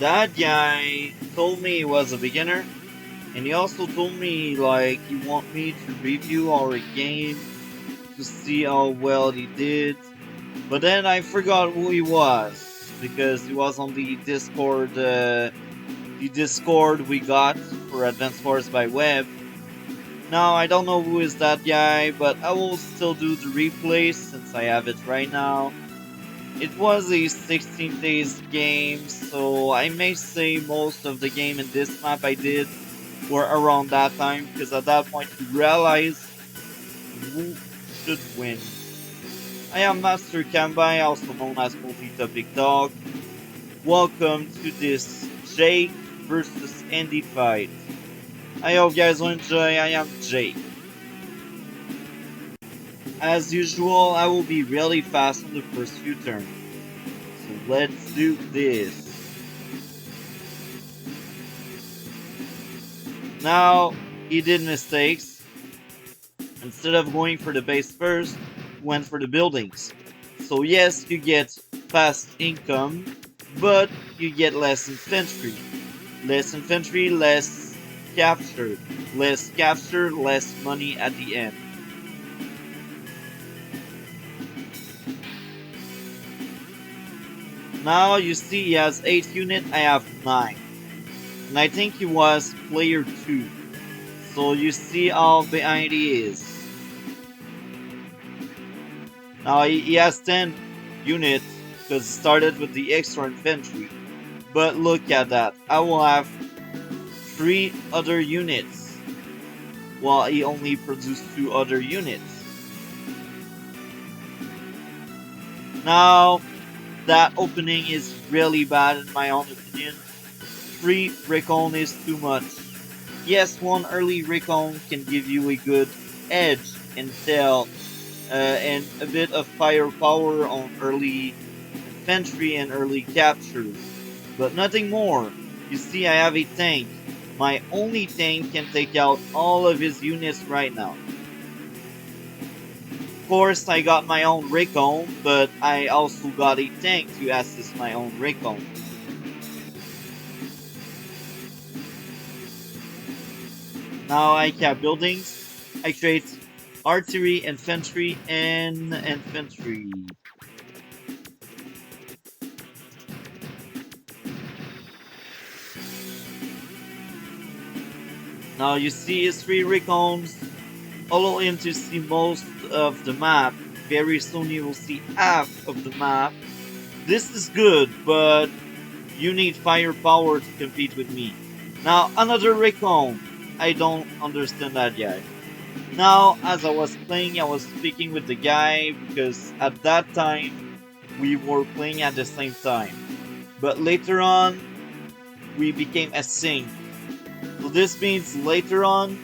That guy told me he was a beginner, and he also told me like he want me to review our game to see how well he did. But then I forgot who he was because he was on the Discord we got for Advanced Wars by Web. Now I don't know who is that guy, but I will still do the replay since I have it right now. It was a 16 days game, so I may say most of the game in this map I did were around that time, because at that point you realize who should win. I am Master Kambai, also known as Multi-Topic Dog. Welcome to this Jake versus Andy fight. I hope you guys will enjoy. I am Jake. As usual, I will be really fast on the first few turns. So let's do this. Now, he did mistakes. Instead of going for the base first, he went for the buildings. So yes, you get fast income, but you get less infantry. Less infantry, less capture. Less capture, less money at the end. Now you see he has 8 units, I have 9. And I think he was player 2. So you see how behind he is. Now he has 10 units because he started with the extra infantry. But look at that. I will have 3 other units while he only produced 2 other units. Now that opening is really bad in my own opinion. 3 recon is too much. Yes, 1 early recon can give you a good edge intel and a bit of firepower on early infantry and early captures, but nothing more. You see, I have a tank. My only tank can take out all of his units right now. Of course, I got my own recon, but I also got a tank to assist my own recon. Now I cap buildings. I create artillery, infantry, and infantry. Now you see his 3 recons allow him to see most of the map. Very soon you will see half of the map. This is good, but you need firepower to compete with me. Now another recon. I don't understand that guy. Now, as I was playing, I was speaking with the guy because at that time we were playing at the same time. But later on, we became a sync. So this means later on,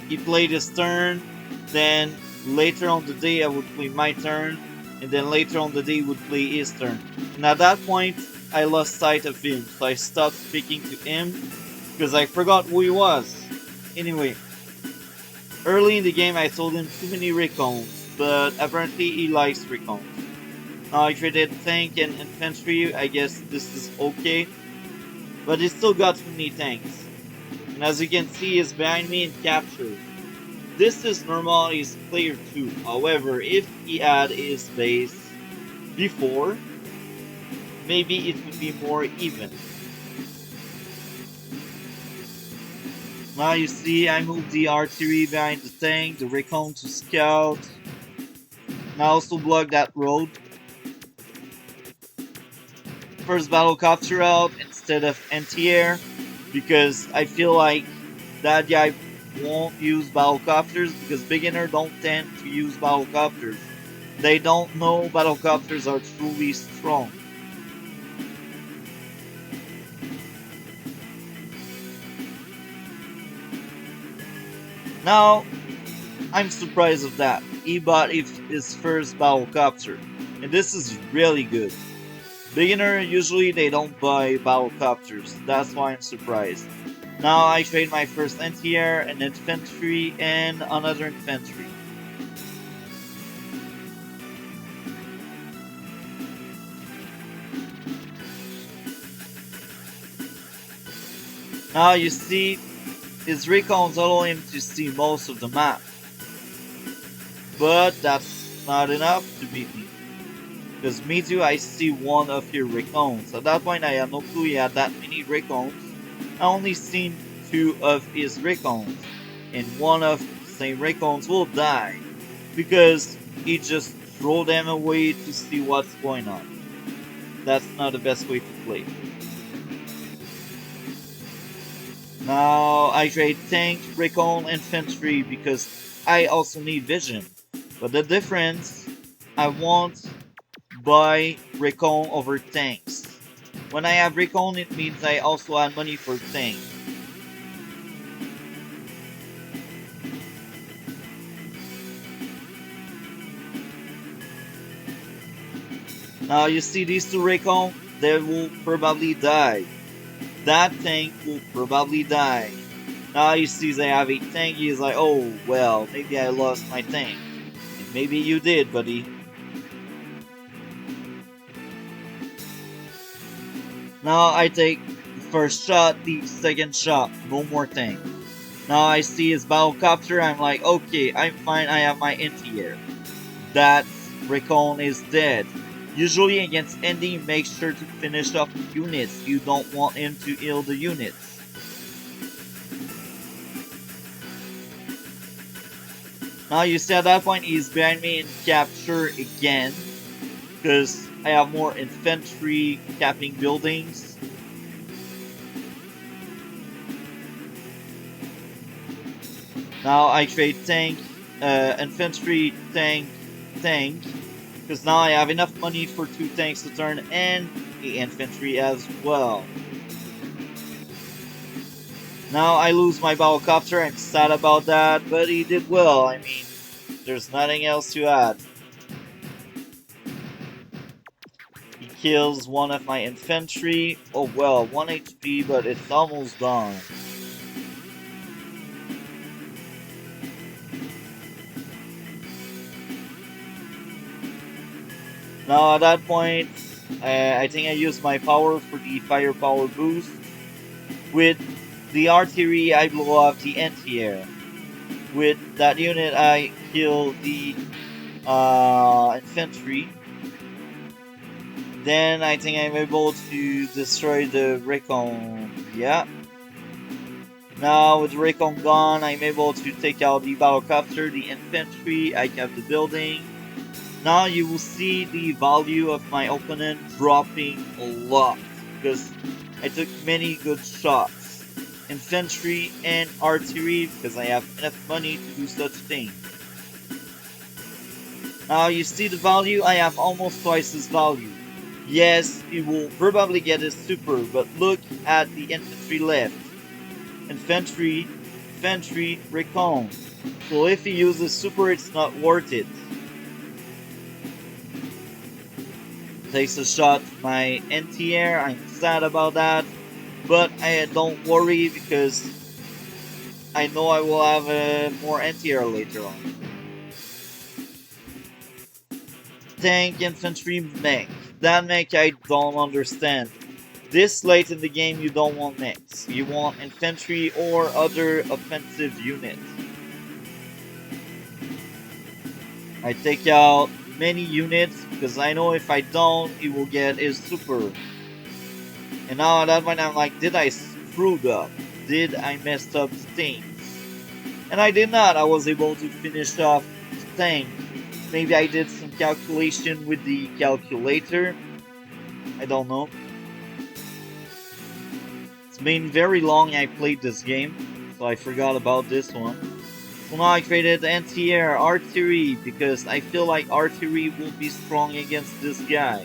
he played his turn, then later on the day I would play my turn, and then later on the day he would play his turn. And at that point, I lost sight of him, so I stopped speaking to him because I forgot who he was. Anyway, early in the game I told him too many recons, but apparently he likes recons. Now I traded tank and infantry, I guess this is okay, but he still got too many tanks. And as you can see, he's behind me in capture. This is normal, he's player 2. However, if he had his base before, maybe it would be more even. Now you see I moved the artillery behind the tank, the recon to scout. And I also block that road. First battlecopter out instead of anti-air because I feel like that guy won't use battlecopters because beginners don't tend to use battlecopters. They don't know battlecopters are truly strong. Now, I'm surprised of that. He bought his first battlecopter, and this is really good. Beginner, usually they don't buy battlecopters, that's why I'm surprised. Now I trade my first anti-air, an infantry, and another infantry. Now you see, his recons allow him to see most of the map. But that's not enough to beat me. Because me too, I see one of your recons. At that point, I had no clue he had that many recons. I only seen two of his recons. And one of the same recons will die. Because he just throw them away to see what's going on. That's not the best way to play. Now I trade tank, recon, infantry because I also need vision. But the difference, I want buy recon over tanks. When I have recon, it means I also have money for tank. Now you see these two recon, they will probably die. That tank will probably die. Now he sees I have a tank, he's like, oh well, maybe I lost my tank. And maybe you did, buddy. Now I take the first shot, the second shot, no more tank. Now I see his battlecopter, I'm like, okay, I'm fine, I have my anti-air. That recon is dead. Usually against Andy, make sure to finish off units. You don't want him to heal the units. Now you see at that point he's behind me in capture again. Because I have more infantry capping buildings. Now I trade tank, infantry, tank, tank. Because now I have enough money for 2 tanks to turn and the infantry as well. Now I lose my battlecopter, I'm sad about that, but he did well. I mean, there's nothing else to add. He kills one of my infantry. Oh well, 1 HP, but it's almost gone. Now at that point, I think I used my power for the firepower boost. With the artillery, I blow up the anti-air. With that unit, I kill the infantry. Then I think I'm able to destroy the recon. Yeah. Now with the recon gone, I'm able to take out the battlecopter, the infantry. I cap the building. Now you will see the value of my opponent dropping a lot because I took many good shots. Infantry and artillery because I have enough money to do such things. Now you see the value, I have almost twice his value. Yes, he will probably get his super, but look at the infantry left. Infantry, recon. So if he uses super, it's not worth it. Takes a shot my anti-air, I'm sad about that, but I don't worry because I know I will have more anti-air later on. Tank, infantry, mech. That mech I don't understand. This late in the game you don't want mechs, you want infantry or other offensive units. I take out many units because I know if I don't, he will get his super. And now at that point I'm like, did I screw up? Did I mess up things? And I did not. I was able to finish off the tank. Maybe I did some calculation with the calculator. I don't know. It's been very long I played this game, so I forgot about this one. So now I created anti-air artillery because I feel like artillery will be strong against this guy.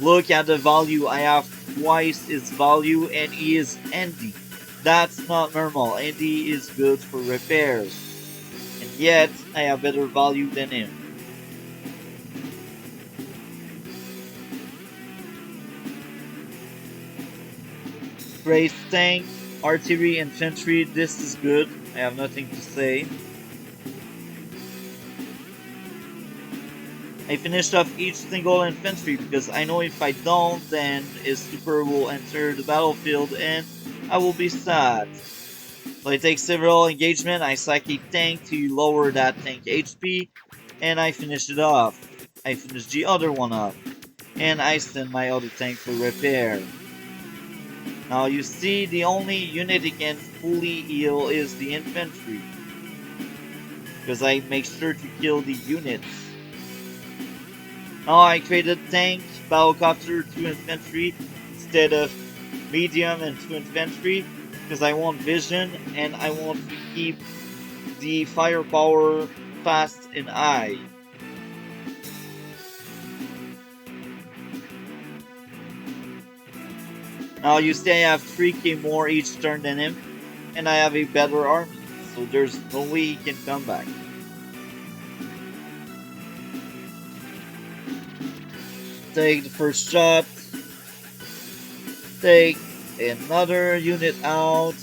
Look at the value, I have twice his value and he is Andy. That's not normal, Andy is good for repairs. And yet, I have better value than him. Grace tank, artillery, infantry, this is good. I have nothing to say. I finished off each single infantry because I know if I don't, then his super will enter the battlefield and I will be sad. So I take several engagement, I sack a tank to lower that tank HP, and I finish it off. I finish the other one off, and I send my other tank for repair. Now you see the only unit it can fully heal is the infantry, because I make sure to kill the units. Now I created tank, battlecopter, 2 infantry instead of medium and 2 infantry, because I want vision and I want to keep the firepower fast and high. Now you see I have 3k more each turn than him, and I have a better army, so there's no way he can come back. Take the first shot, take another unit out.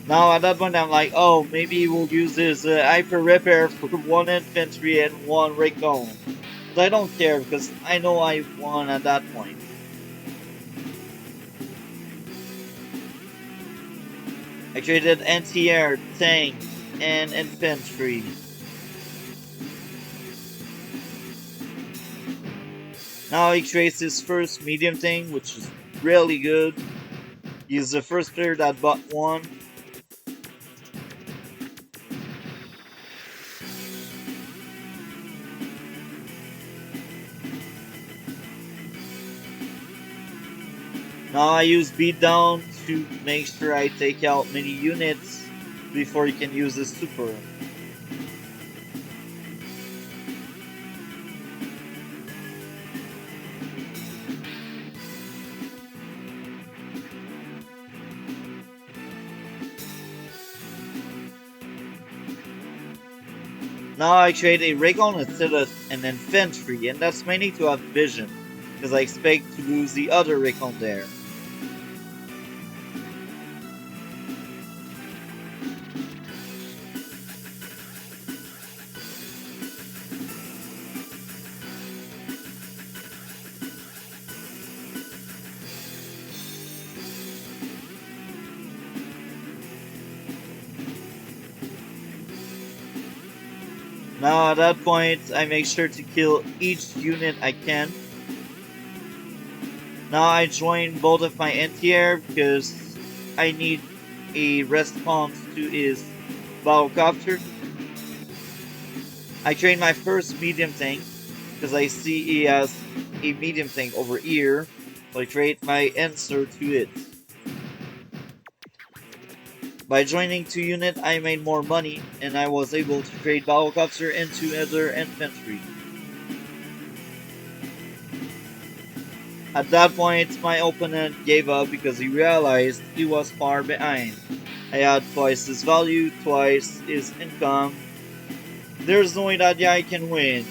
Now at that point I'm like, oh, maybe we'll use this hyper repair for 1 infantry and 1 recon. But I don't care because I know I won at that point. I created anti-air, tank, and infantry. Now he creates his first medium tank, which is really good. He's the first player that bought one. Now I use beatdown to make sure I take out many units before he can use his super. Now I create a recon instead of an infantry, and that's mainly to have vision, because I expect to lose the other recon there. Now at that point, I make sure to kill each unit I can. Now I join both of my anti-air because I need a response to his battlecopter. I train my first medium tank because I see he has a medium tank over here, so I create my answer to it. By joining 2 units, I made more money, and I was able to trade battlecopter into other infantry. At that point, my opponent gave up because he realized he was far behind. I had twice his value, twice his income. There's no way that guy can win.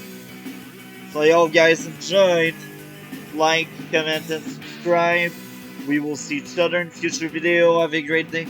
So I hope guys enjoyed. Like, comment, and subscribe. We will see each other in future video. Have a great day.